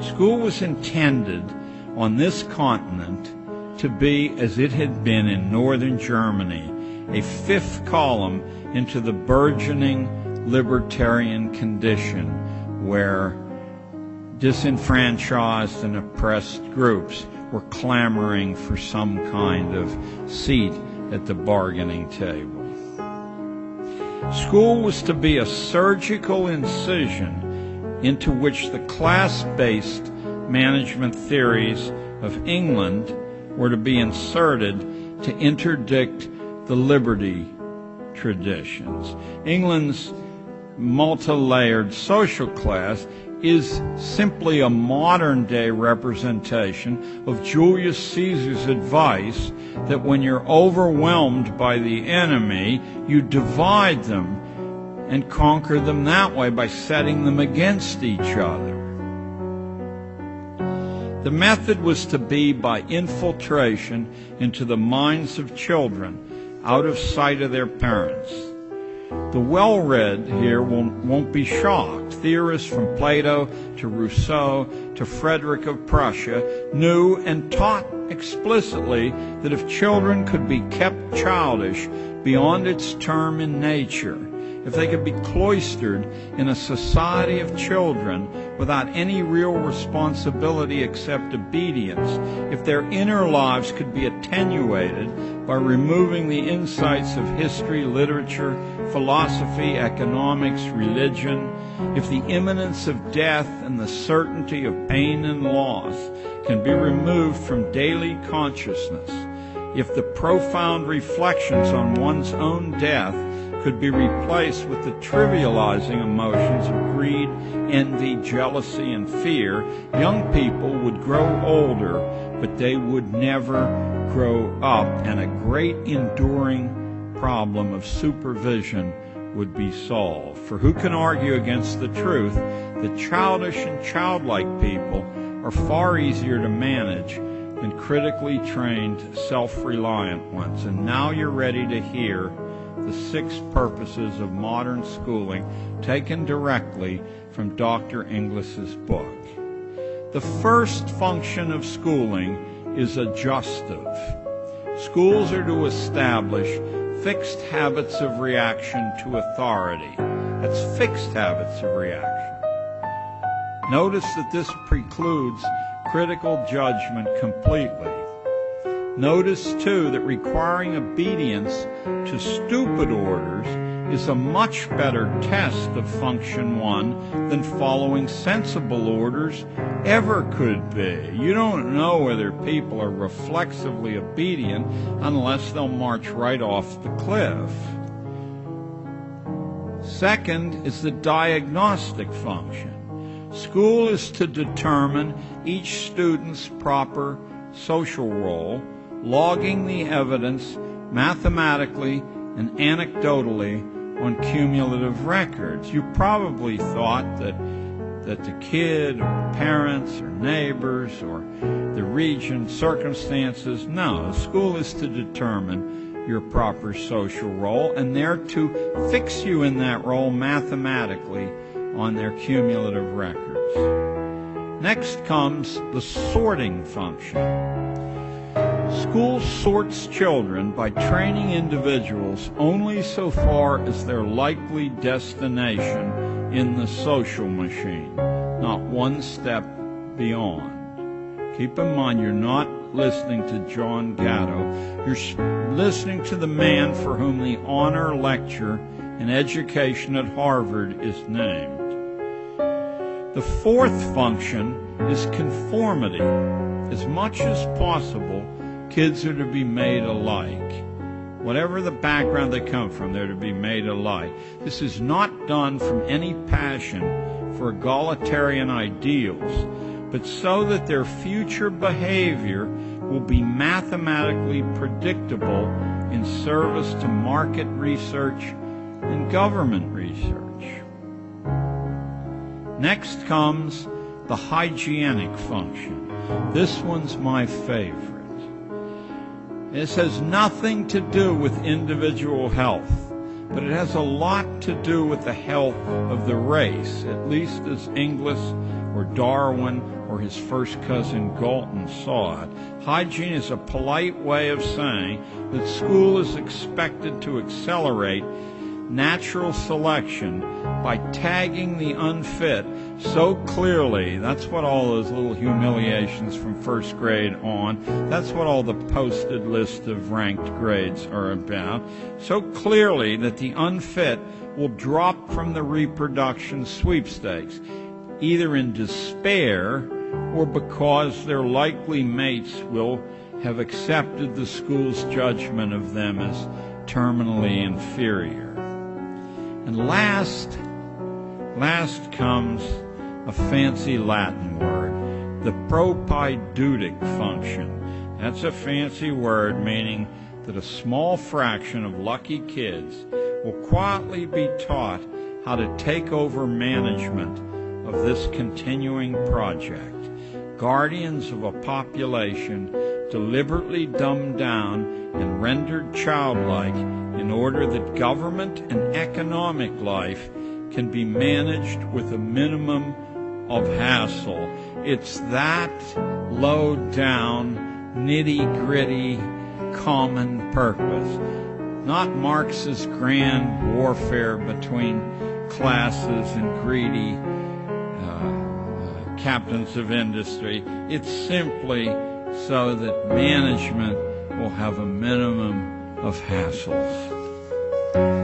School was intended on this continent to be, as it had been in northern Germany, a fifth column into the burgeoning libertarian condition where disenfranchised and oppressed groups were clamoring for some kind of seat at the bargaining table. School was to be a surgical incision into which the class-based management theories of England were to be inserted to interdict the liberty traditions. England's multi-layered social class is simply a modern-day representation of Julius Caesar's advice that when you're overwhelmed by the enemy, you divide them and conquer them that way by setting them against each other. The method was to be by infiltration into the minds of children, out of sight of their parents. The well-read here won't be shocked. Theorists from Plato to Rousseau to Frederick of Prussia knew and taught explicitly that if children could be kept childish beyond its term in nature, if they could be cloistered in a society of children without any real responsibility except obedience, if their inner lives could be attenuated by removing the insights of history, literature, philosophy, economics, religion, if the imminence of death and the certainty of pain and loss can be removed from daily consciousness, if the profound reflections on one's own death could be replaced with the trivializing emotions of greed, envy, jealousy, and fear, young people would grow older, but they would never grow up, and a great enduring problem of supervision would be solved. For who can argue against the truth that childish and childlike people are far easier to manage than critically trained, self-reliant ones? And now you're ready to hear the 6 purposes of modern schooling taken directly from Dr. Inglis's book. The first function of schooling is adjustive. Schools are to establish fixed habits of reaction to authority. That's fixed habits of reaction. Notice that this precludes critical judgment completely. Notice, too, that requiring obedience to stupid orders is a much better test of function 1 than following sensible orders ever could be. You don't know whether people are reflexively obedient unless they'll march right off the cliff. Second is the diagnostic function. School is to determine each student's proper social role, logging the evidence mathematically and anecdotally on cumulative records. You probably thought that the kid or parents or neighbors or the region, circumstances. No, school is to determine your proper social role, and they're to fix you in that role mathematically on their cumulative records. Next comes the sorting function. School sorts children by training individuals only so far as their likely destination in the social machine, not one step beyond. Keep in mind, you're not listening to John Gatto. You're listening to the man for whom the honor lecture in education at Harvard is named. The fourth function is conformity. As much as possible, kids are to be made alike. Whatever the background they come from, they're to be made alike. This is not done from any passion for egalitarian ideals, but so that their future behavior will be mathematically predictable in service to market research and government research. Next comes the hygienic function. This one's my favorite. This has nothing to do with individual health, but it has a lot to do with the health of the race, at least as Inglis or Darwin or his first cousin Galton saw it. Hygiene is a polite way of saying that school is expected to accelerate natural selection by tagging the unfit so clearly. That's what all those little humiliations from first grade on, that's what all the posted list of ranked grades are about, so clearly that the unfit will drop from the reproduction sweepstakes, either in despair or because their likely mates will have accepted the school's judgment of them as terminally inferior. And last comes a fancy Latin word, the propedeutic function. That's a fancy word meaning that a small fraction of lucky kids will quietly be taught how to take over management of this continuing project. Guardians of a population deliberately dumbed down and rendered childlike in order that government and economic life can be managed with a minimum of hassle. It's that low-down, nitty-gritty, common purpose, not Marx's grand warfare between classes and greedy captains of industry. It's simply so that management will have a minimum of hassles.